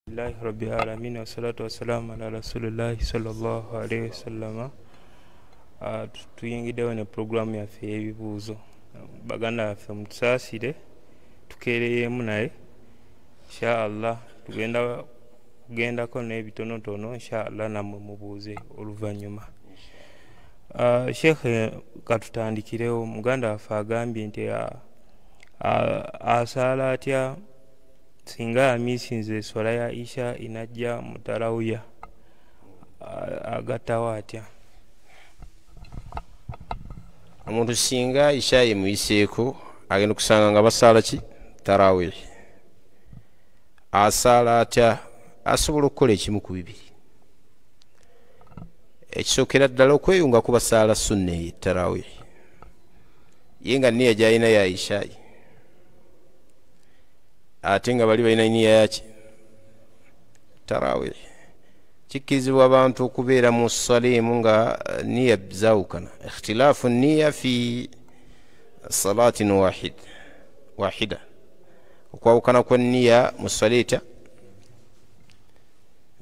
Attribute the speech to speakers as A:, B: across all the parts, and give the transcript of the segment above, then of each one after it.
A: Alhamdulillahi Rabbil Alamin wassalatu wassalamu ala Rasulillahi sallallahu alaihi wasallam. Tuyingiddewo ne programu yaffe y'ebibuuzo. Baganda baffe mutusaasire tukeereyeemu naye inshaallah tugenda kugendako n'ebitonotono inshaallah nammwe mubuuze oluvannyuma. Sheikh katutandikirewo. Muganda waffe agambye nti asaala atya singa amiisinze eswala ya isha inajja mu tarawiya, agattawo atya?
B: Omuntu singa isha emuyiseeko agenda kusanga nga basaala ki tarawih, asaala atya? Asobola okukola ekimu ku bibiri. Ekisookera ddala okweyunga ku basaala sunna tarawih, ye nga nniya gy'alina ya isha, ate nga bali balina nniya yaki tarawih. Kikkirizibwa abantu okubeera mu salimu nga nniya zaawukana, ikhtilaafu nniya fi salaatin wahida, okwawukana kwa nniya mu saleta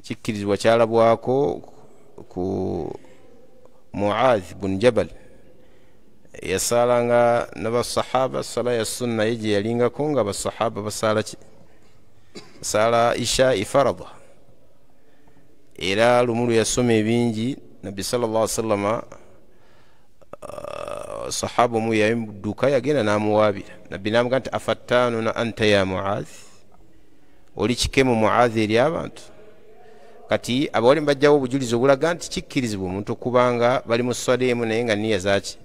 B: kikkirizibwa kyalabwako ku Muadh bun Jabal yasalanga n'abasahaba sala ya sunna ye gye yalingako nga abasahaba basala ki sala isha ifarada, era lumu yasoma ebingi nabbi sallallahu alaihi wasallam sahaba mu yadduka yagenda n'amuwaabira. Nabbi n'amugamba nti afattanuna anta ya Muadh, oli kikemu Muadh eri abantu. Kati abawali mbajjawo obujulizi obulaga nti kikkirizibwa omuntu okubanga bali mu swaleemu naye nga nniya zaaki,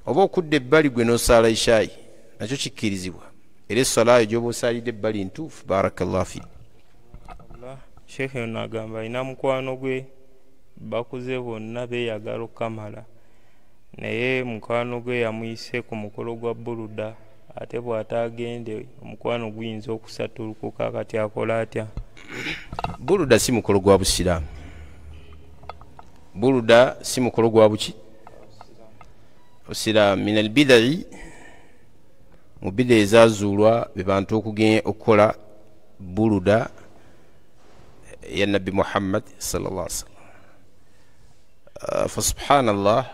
B: oba okudda ebbali gwe n'osaala ishayi nakyo kikkirizibwa, era essalayo gy'oba osaalidde ebbali ntuufu. Barakallahu fi.
A: Sheikh ono agamba alina mukwano gwe bakuze bonna beeyagala okukamala, naye mukwano gwe yamuyise ku mukolo gwa buluda, ate bw'ataagende omukwano guyinza okusatulukuka. Kati akola atya?
B: Buluda si mukolo gwa busiraamu. Buluda si mukolo gwa buki busiraamu. Min albidai, mu bida ezaazuulwa be bantu okukola buluda ya Nabbi Muhammad sallallahu alaihi wasallam. Fa subhanallah,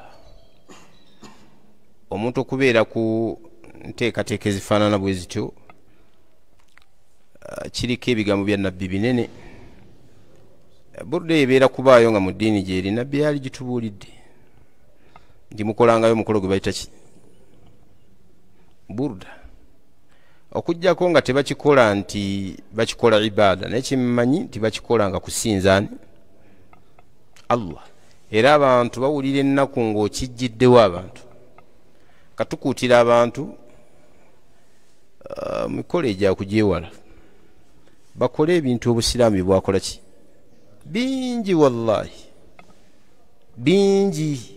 B: omuntu okubeera ku nteekateeka ezifaanana bwe zityo kiriko ebigambo bya nabbi binene. Buluda ebeera kubaayo nga mu ddiini gy'eri nabbi yali gitubuulidde nti mukolangayo omukolo gwe bayita ki buluda, okuggyako nga tebakikola nti bakikola ibaada, naye kimumanyi nti bakikola nga kusinzaani Allah, era abantu bawulira ennaku ng'okijjiddewo abantu. Katukuutira abantu mikolo egya kugyewala, bakole ebintu obusiraamu bye bwakola ki bingi, wallahi bingi.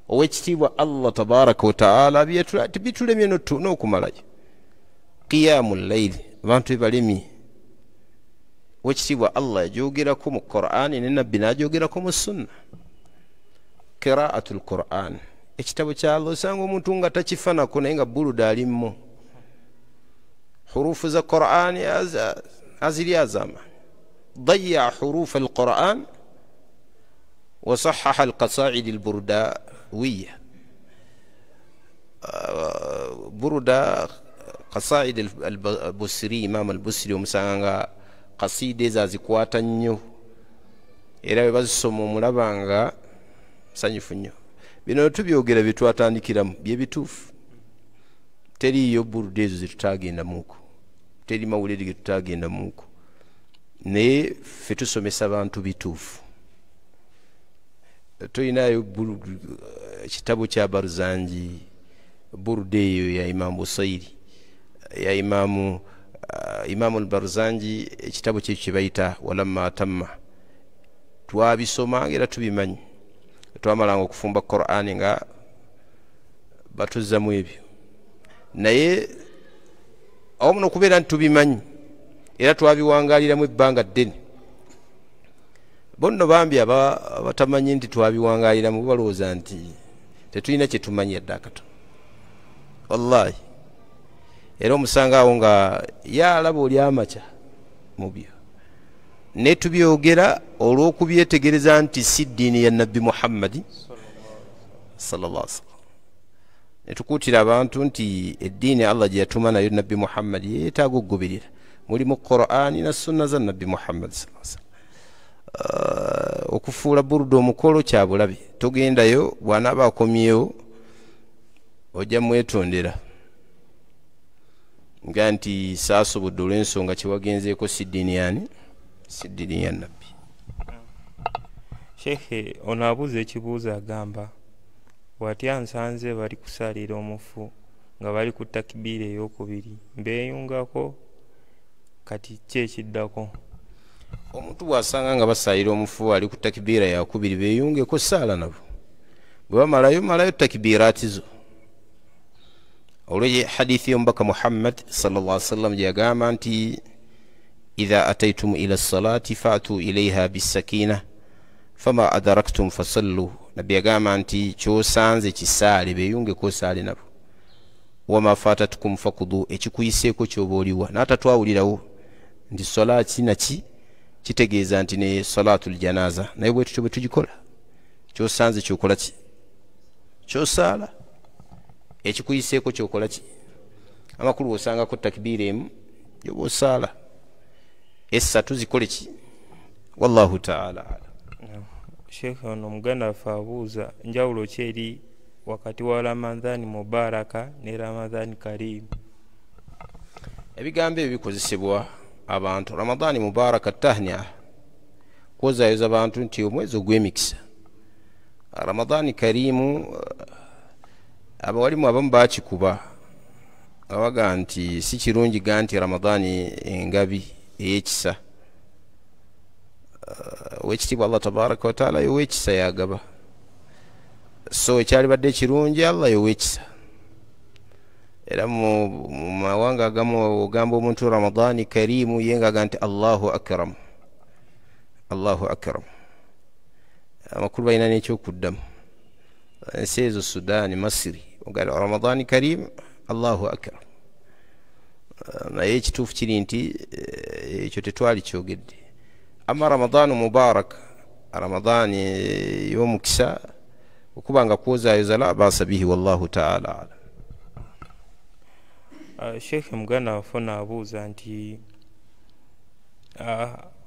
B: Owekitiibwa Allah tabaraka wa taala bitulemye n'okumalayo qiyamu layili, abantu bebalemye. Owekitiibwa Allah yagyogerako mu Qur'ani ne nabbi n'agyogerako mu sunna. Qira'atul Qur'an, ekitabo kya Allah osanga omuntu nga takifanako naye nga buluda alimmo. Hurufu za Qur'ani aziri azama, ضيع حروف القرآن وصحح القصائد البرداوية. بردا قصائد البصري، إمام البصري ومسanga قصيدة zazikwata nnyo era bwe bazisoma omulaba nga sanyufu nnyo. Bino tubyogera bye twatandikiramu bye bituufu. Teriyo burda ezo zetutaagendamuuko, teri mawulire ge tutaagendamuuko, naye ffe tusomesa abantu bituufu. Tulinayo ekitabo kya Barzanji, burda eyo ya Imam Busairi, ya Imamu al-Barzanji, ekitabo kye kibayita walamma atamma. Twabisoma era tubimanyi, twamalanga okufumba Qur'ani nga batuzzamu ebyo, naye awamu n'okubeera nti tubimanyi era twabiwangaaliramu ebbanga ddene. Bonno bambi abatamanyi nti twabiwangaaliramu balowooza nti tetulina kye tumanyi yadde akatono, wallahi. Era omusanga awo nga yalaba oli amaca mu byo, ne tubyogera olw'okubyetegereza nti si ddiini ya nabbi Muhammadi sallallahu alaihi wasallam. Ne tukuutira abantu nti eddiini Allah gye yatuma nayo nabbi Muhammadi yeetaaga okugoberera, mulimu Qur'ani na sunna za nabbi Muhammad sallallahu alaihi wasallam. Okufuula buruda omukolo kya bulabe, togendayo bw'anaaba akomyewo ojja mwetondera nga nti saasobodde olw'ensonga kyewagenzeeko si ddiini yani, si ddiini ya nabbi.
A: Sheikhe ono abuuza ekibuuzo agamba watya nsanze bali kusalira omufu nga bali ku takbiira ey'okubiri mbeeyungako kati ki ekiddako?
B: Omuntu bw'asanga nga basalira omufu ali ku takbiira yakubiri beeyungeko saala nabo, bwe bamalayo malayo takbiiraati zo. olwo hadithi y'omubaka Muhammad sallallahu alaihi wasallam gye yagamba nti idha ataytum ila salati fatu ilaiha bisakina fama adaraktum fasallu. Nabbi yagamba nti kyosanze kisaale beeyungeko saale nabo, wama fatatukum fakudu, ekikuyiseeko kyoba oliwa. N'atatwawulirawo nti salati naki kitegeeza nti ne salatul janaza, naye bwe tutyo bwe tugikola, kyosanze kyokola ki? Kyosaala. Ekikuyiseeko kyokola ki? Amakulu osangako takbiira emu yoba osaala, essatu zikole ki? Wallahu ta'ala alam.
A: Sheikh ono muganda waffe abuuza njawulo ki eri wakati wa Ramadhani Mubaraka ne Ramadhani Karim?
B: Ebigambo ebyo bikozesebwa abantu. Ramadhani Mubaraka tahnia, kwozaayoza abantu nti omwezi ogw'emikisa. Ramadhani Karimu abawalimu abamu bakikuba nga baga nti si kirungi ga nti Ramadhani engabi ey'ekisa. Wekitiibwa Allah tabaraka wa taala yow'ekisa yagaba, so ekyalibadde ekirungi Allah yow'ekisa. Era mu mawanga agamu ogamba omuntu Ramadhani Karimu ye nga nti Allahu akram, Allahu akram. Amakulu balina n'ekyokuddamu. Ensi ezo Sudan, Masiri, ogamba Ramadhani Karim, Allahu akram. Naye ekituufu kiri nti ekyo tetwali kyogedde. Amma Ramadhani Mubarak, Ramadhani y'omukisa, okuba nga kwozaayoza la baasa bihi, wallahu ta'ala alam.
A: Sheikh muganda waffe abuuza nti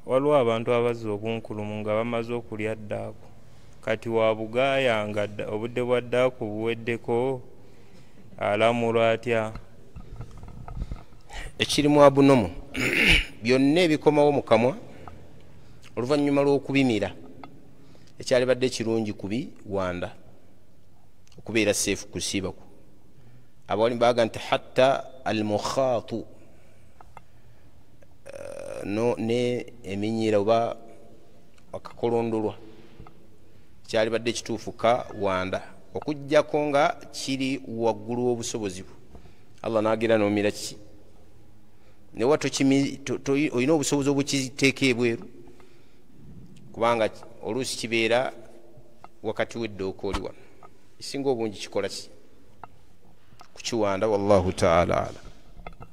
A: waliwo abantu abazza obunkulumu nga bamaze okulya ddaaku, kati wabugaaya nga obudde bwa ddaaku buweddeko, alamulwa atya?
B: Ekirimu abunomu byonna ebikomawo mu kamwa oluvannyuma lw'okubimira ekyalibadde kirungi kubiwanda, okubeera seefu kusiibaku. Abawali baga nti hatta almukhaatu ne eminyira oba akakolondolwa kyalibadde kituufu ka wanda, okujjako nga kiri waggulu w'obusobozi bwo. Allah n'agira n'omira ki newa olina obusobozi obukiteeka ebweru, kubanga oluusi kibeera wakati w'eddooka oli wano, esinga obungi kikola ki? Kukiwanda. Wallahu ta'ala alam.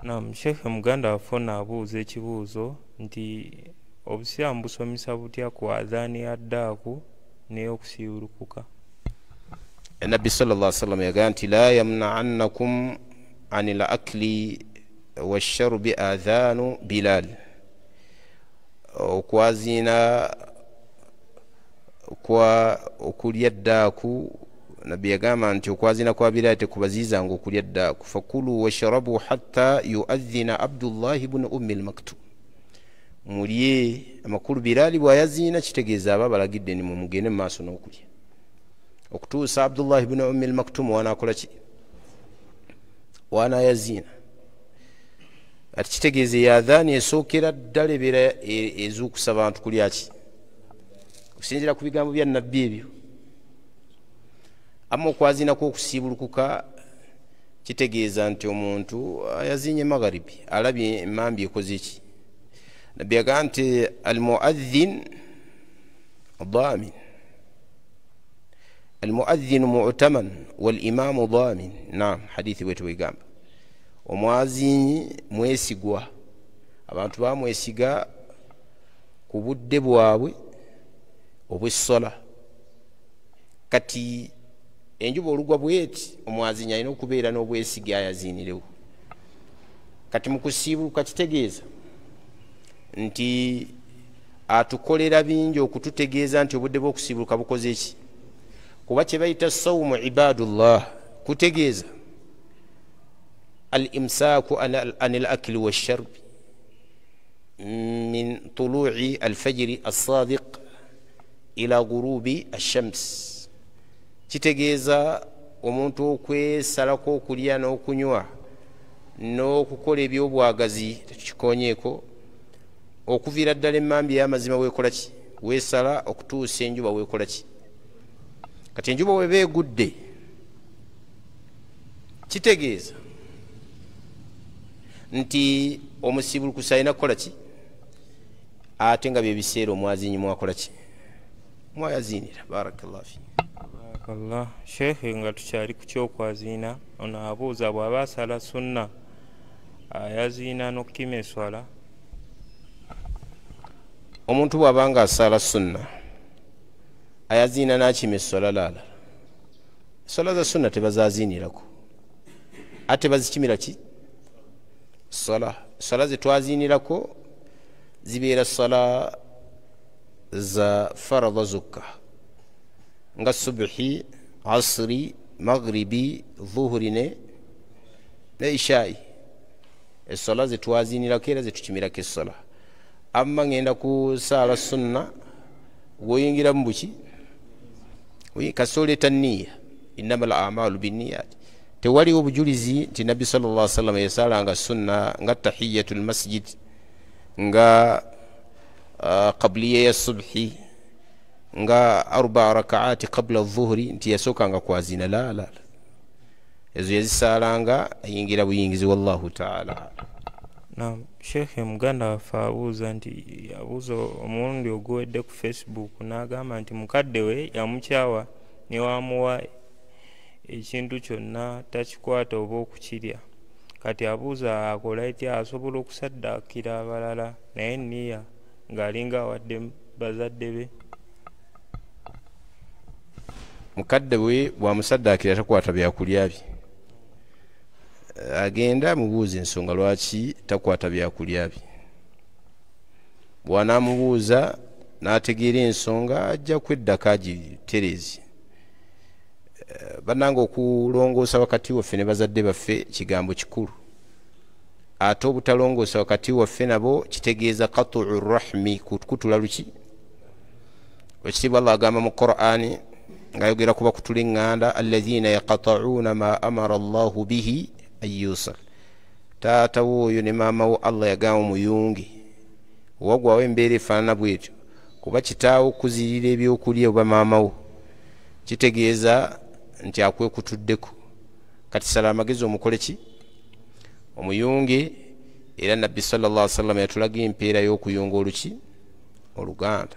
A: Naam, Sheikh muganda waffe abuuza ekibuuzo nti obusiraamu busomesa butya ku adhaani ya ddaaku n'eyokusiiwulukuka?
B: Nabbi sallallahu alaihi wasallam yagamba nti la yamna'annakum anil akli washarbi adhaanu Bilal. Okwaziina kwa okulya ddaaku, Nabbi yagamba nti okwaziina kwa Bilal tekubaziizanga okulya ddaaku. Fakulu washrabu hatta yuadhina Abdullah ibn Ummi al-Maktum. Mulye amakulu Bilal bw'ayaziina kitegeeza aba balagidde ni mumugende mu maaso n'okulya okutuusa Abdullah ibn Ummi al-Maktum wanaakola ki? Wanaayaziina. Ati kitegeeza yadhaani esookera ddala ebeera ezuukusa bantu kulya ki? Okusinziira ku bigambo bya Nabbi ebyo. Amma okwaziinako okusiibulukuka kitegeeza nti omuntu ayaziinye magharibi, alabye emambi ekoze eki. Nabbi yagamba nti almuadhin dhamin, almuadhin mu'taman wal imamu dhamin. Naam, hadithi bwetu bwegamba omwazinyi mwesigwa, abantu bamwesiga ku budde bwabwe obw'essola. Kati enjuba olugwa bweti omwazinyi alina okubeera n'obwesige ayaziinirewo. Kati mu kusiibuka kitegeeza nti atukolera bingi okututegeeza nti obudde bw'okusiibuluka bukoze ki. Kuba kye bayita sawmu ibadullah kutegeeza al imsaaku anil akli washarbi min tuluuci alfajiri alsadiq ila gurubi alshams. Kitegeeza omuntu okwesalako okulya n'okunywa n'okukola ebyobwagazi tetukikonyeeko okuviira ddala emmambi ey'amazima weekola ki weesala okutuusa enjuba weekola ki. Kati enjuba weba egudde kitegeeza nti omusibulukusa alina kukola ki ate nga byebiseera omwazinyi mwakola ki mwayaziinira. barakallahu fi
A: Allah shekhe nga tukyali ku kyokwaziina ono abuuza bw'aba asala sunna ayaziina n'okukima eswala.
B: Omuntu bw'abanga asala sunna ayaziina n'akima eswala laala, eswala za sunna tebazaziinirako ate bazikimira ki swala ze twaziinirako zibeera swala za faradha zokka nga subhi, asri, maghribi, dhuhuri ne ishai. Eswala ze twaziinirako era ze tukimirako eswala. Amma ngenda kusaala sunna woyingira mu buki kasoleta nniya innamal a'malu binniyat. Tewaliwo obujulizi nti nabbi sallallahu alaihi wasallam yasalanga sunna nga tahiyatul masjid nga qabliya ya subhi nga 4 rakaati qabla adh-dhuhri nti yasookanga kwazina. la ezo yazisalanga ayingira buyingizi. wallahu ta'ala.
A: Naam, Sheikh muganda waffe abuuza nti yabuuza omulundi oguwedde ku Facebook n'agamba nti mukadde we yamukyawa ne wamuwa ekintu kyonna takikwata oba okukirya. Kati abuuza akola etya asobola okusaddaakira abalala naye nniya ng'alinga awadde bazadde be.
B: Mukadde we bwamusaddaakira takwata byakulya bye, agenda mubuuza ensonga lwaki takwata byakulya bye. Bw'anaamubuuza n'ategeera ensonga ajja kweddako agiterezi. Bannanga okulongoosa wakati waffe ne bazadde baffe kigambo kikulu, ate obutalongoosa wakati waffe nabo kitegeeza qat'u rahmi, kutula luki. Ekitiibwa Allah agamba mu Qur'ani ng'ayogera kuba kutula eŋŋanda, alladhina yaqta'una ma amara Allahu bihi an yusal. Taata w'oyo ne maama wo Allah yagamba muyunge, wagwawo embeera efaanana bwetyo, kuba kitaawo okuzirira ebyokulya oba maama wo, kitegeeza nti akwekutuddeko. Kati sala amagezi omukole ki omuyunge. Era nabbi sallallahu alaihi wasallam yatulaga empeera y'okuyunga oluki oluganda,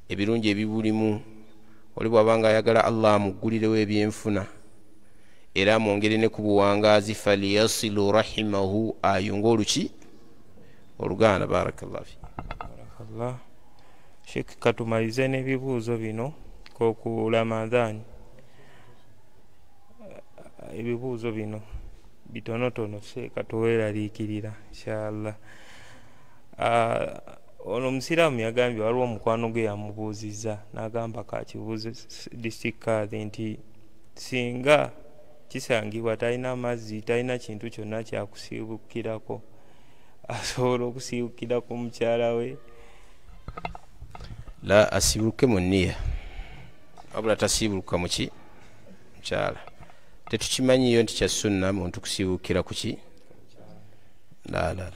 B: ebirungi ebibulimu. Oli bw'abanga ayagala Allah amuggulirewo ebyenfuna era amwongere ne ku buwangaazi, faliyasilu rahimahu, ayunga oluki oluganda. barakallahu fi
A: barakallah. Sheikh katumalize n'ebibuuzo bino ku Ramadhan. Ebibuuzo bino bitonotono katuweeraliikirira inshallah. Ono omusiraamu yagambye waliwo omukwano gwe yamubuuzizza n'agamba kakibuuze district card nti singa kisangibwa talina mazzi talina kintu kyonna kyakusiibukirako asobola okusiibukira ku mukyala we.
B: La asibuke mu nniya wabula tasiibuluka muki mukyala. Tetukimanyiyo nti kya sunna muntu kusiibukira kuki la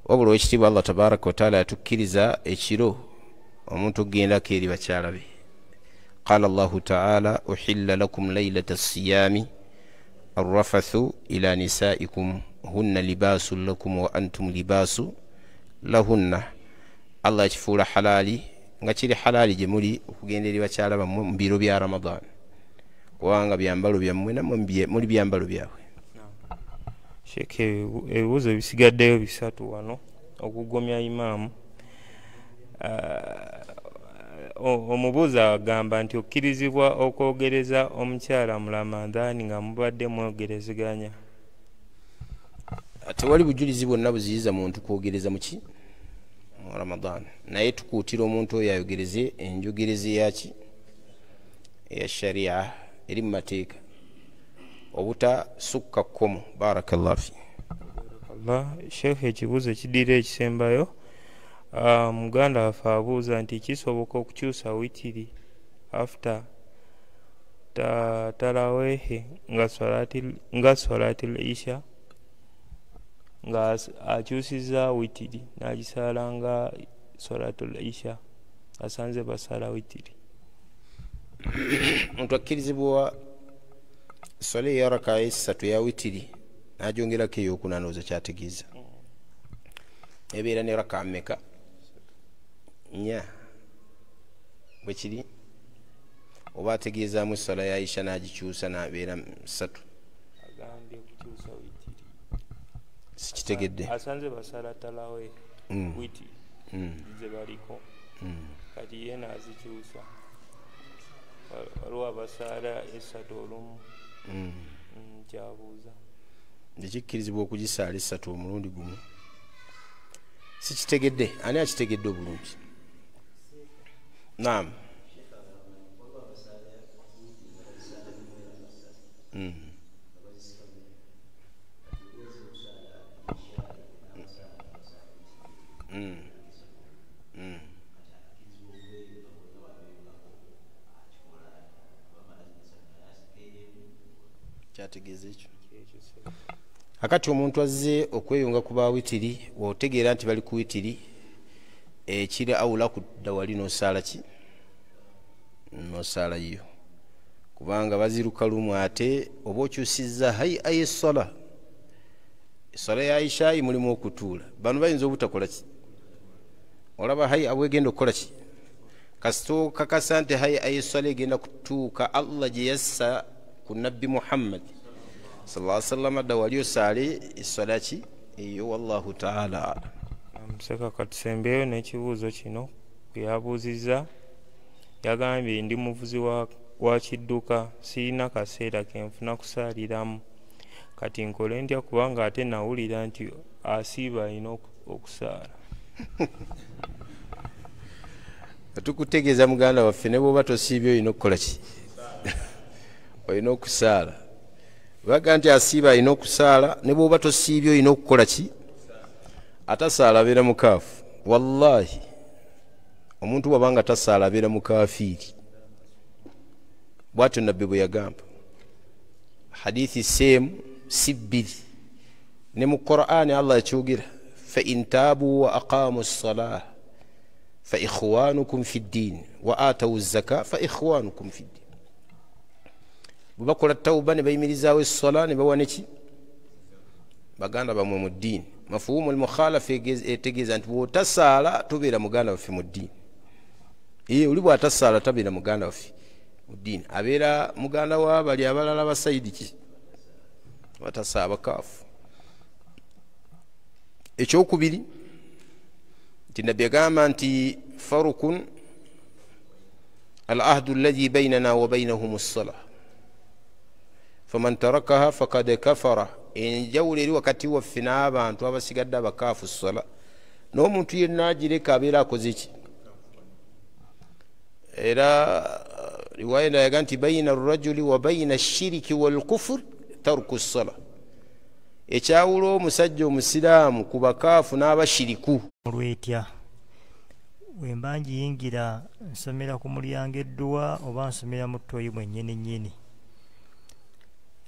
B: wabula ekitiibwa Allah tabaraka wataala yatukkiriza ekiro omuntu okugendako eri bakyala be. Qala Allahu ta'ala uhilla lakum laylata as-siyami arrafathu ila nisaikum hunna libasun lakum wa antum libasu lahunna. Allah yakifuula halali nga kiri halali gye muli okugenda eri bakyala bammwe mu biro bya Ramadan, kubanga byambalo byammwe nammwe muli byambalo byabwe.
A: Sheikh ebibuuzo bisigaddeyo 3 wano okugomya imaamu. omubuuzi agamba nti okkirizibwa okwogereza omukyala mu Ramadhaani nga mubadde mwogerezeganya.
B: Tewali bujulizi bwonna buziyiza muntu kwogereza muki mu Ramadhan, naye tukuutira omuntu oyo ayogereze enjogereze yaki eya sharia eri mu mateeka obutasukka kkomo. Barakallahu fi
A: Sheikh, ekibuuzo ekiddira ekisembayo, muganda waffe abuuza nti kisoboka okukyusa witiri after tarawehe nga swalatil isha nga akyusiza witiri n'agisaala nga swalatul isha asanze basala witiri.
B: Omuntu akkirizibwa swala ya raka esatu ya witiri n'agyongerako eyokuna ndowooza kyategeeza ebeera ne raka mmeka? 4 bwe kiri, oba ategeezaamu swala ya isha n'agikyusa n'abeera 3.
A: Agambye kukyusa witiri.
B: Sikitegedde.
A: Asanze basala talawe witiri ze baliko kati ye n'azikyusa. Waliwo abasaala esatu olumu. Kyabuuza
B: tekikkirizibwa okugisaala esatu omulundi gumu. Sikitegedde. Ani akitegedde obulungi? Naam. Kyategeeza ekyo. Akati omuntu azze okweyunga ku bawitiri, wotegeera nti bali ku witiri, ekiri awula kudda wali n'osaala ki? N'osaala yo, kubanga baziruka lumu. Ate oba okyusizza hay'a y'essola, essola ya Aisha mulimu okutuula, bano bayinza obutakola ki? Olaba hay'a bwegenda okukola ki? Kasita okakasa nti hay'a y'essola egenda kutuuka Allah gye yassa ku nabbi Muhammad sallallahu alaihi wasallam adda wali osaale essola ki eyo. Wallahu ta'ala
A: amuseka. Katusembeyo n'ekibuuzo kino yabuuzizza, yagambye ndi muvuzi wa kidduka, sirina kaseera kenfuna kusaaliramu, kati nkole ntya kubanga ate nawulira nti asiiba alina okusaala.
B: tukutegeeza muganda waffe, ne bw'oba tosiibye olina okukola ki? Olina okusaala. Baga nti asiiba alina okusaala, ne bw'oba tosiibye olina okukola ki? Atasaala abeera mukaafu. Wallahi omuntu bw'abanga tasaala abeera mukaafiiri. Bw'atyo nabbi bwe yagamba. Hadithi seemu si bbiri, ne mu Qur'ani Allah yakyogera, fa in taabu wa aqaamu as-salaah fa ikhwanukum fi ddin wa atawu zaka fa ikhwanukum fi ddin. Bwe bakola tawuba ne bayimirizaawo essola ne bawa neki? Baganda bamwe mu ddiini. Mafuhumu al-mukhalafa etegeeza nti bw'otasaala tobeera muganda waffe mu ddiini. Oli bw'atasaala tabeera muganda waffe mu ddiini, abeera muganda wa bali abalala basayidi ki? Batasaala bakaafu. Ekyokubiri nti nabbi agamba nti farukun al-ahdu alladhi baynana wa baynahum as-salah faman tarakaha faqad kafara. Enjawulo eri wakati waffe n'abantu abasigadde abakaafu sola, n'omuntu yenna agireka abeera akoze ki? Era riwaya ndayaga nti bayina arrajuli wa bayina ashiriki walkufur tarku sola. Ekyawula omusajja omusiraamu ku bakaafu n'abashiriku
C: olwetya wemba njiyingira nsomera ku mulyango edduwa oba nsomera mu ttooyi mwennyini.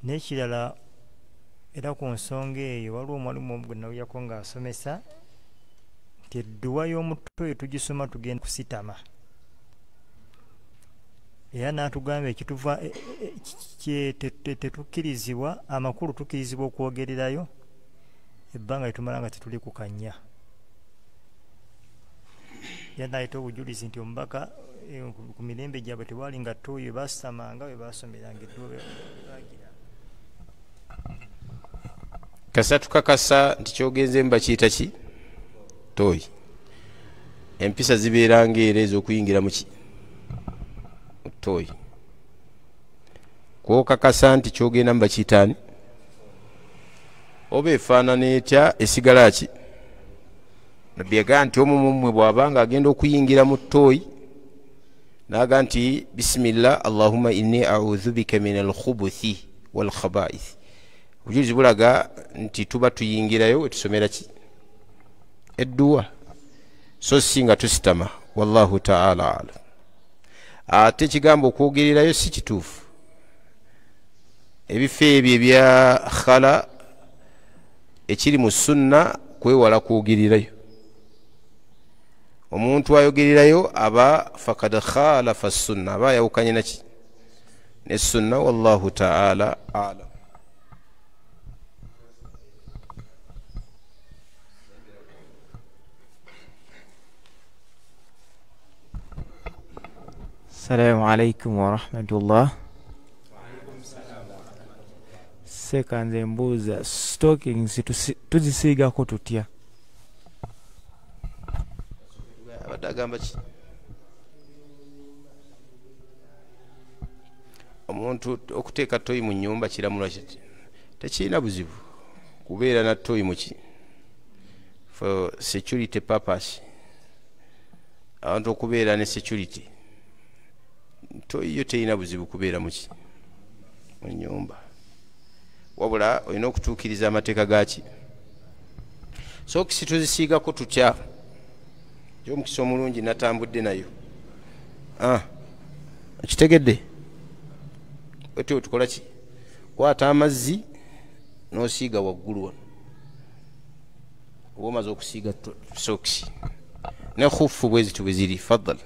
C: N'ekirala era ku nsonga eyo waliwo omwalimu gwe nawuyako ng'asomesa nti edduwa y'omutwe tugisoma tugenda kusitama, era n'atugamba ekituva tetukkirizibwa amakulu tukkirizibwa okwogererayo ebbanga litumala nga tetuli ku kannya. Era n'aleeta obujulizi nti omubaka ku mirembe gyabwe tewali nga ttooyi basitamanga we basomeranga edduwa bagira.
B: Kasa tukakasa nti kyogenze mba kiyita ki? Ttooyi. empisa zibeera ng'era ez'okuyingira mu ttooyi kwokakasa nti kyogenda mu bakiyitaani oba efaanana etya esigala ki nabbi yagaa nti omu mumwe bw'abanga agenda okuyingira mu ttooyi naga nti bisimillah allahumma inni audhu bika min alkhubuthi walkhabaith obujulizi bulaga nti tuba tuyingirayo wetusomera ki edduwa so si nga tusitama wallahu taala alam ate ekigambo okwogererayo si kituufu ebifo ebyo ebya khala ekiri mu sunna kwewala kwogererayo omuntu ayogererayo aba fakad khalafa sunna aba yawukanye naki ne sunna wallahu taala alam
D: Assalamu alaikum wa rahmatullah. Sekanze mbuuza stockings tuzisiigako tutya?
B: abadagamba ki omuntu okuteeka toyi mu nyumba kiramulwa kiti tekirina buzibu kubeera na toyi muki for security purpose abantu okubeera ne security toyi yo terina buzibu kubeera muki mu nyumba wabula olina okutuukiriza amateeka gaki so kisituzisiigako tutya omukisa omulungi natambudde nayo kitegedde wete otukola ki kwata amazzi nosiiga waggulu wano oba omaze okusiiga sokisi ne khufu bwezito bweziri faddal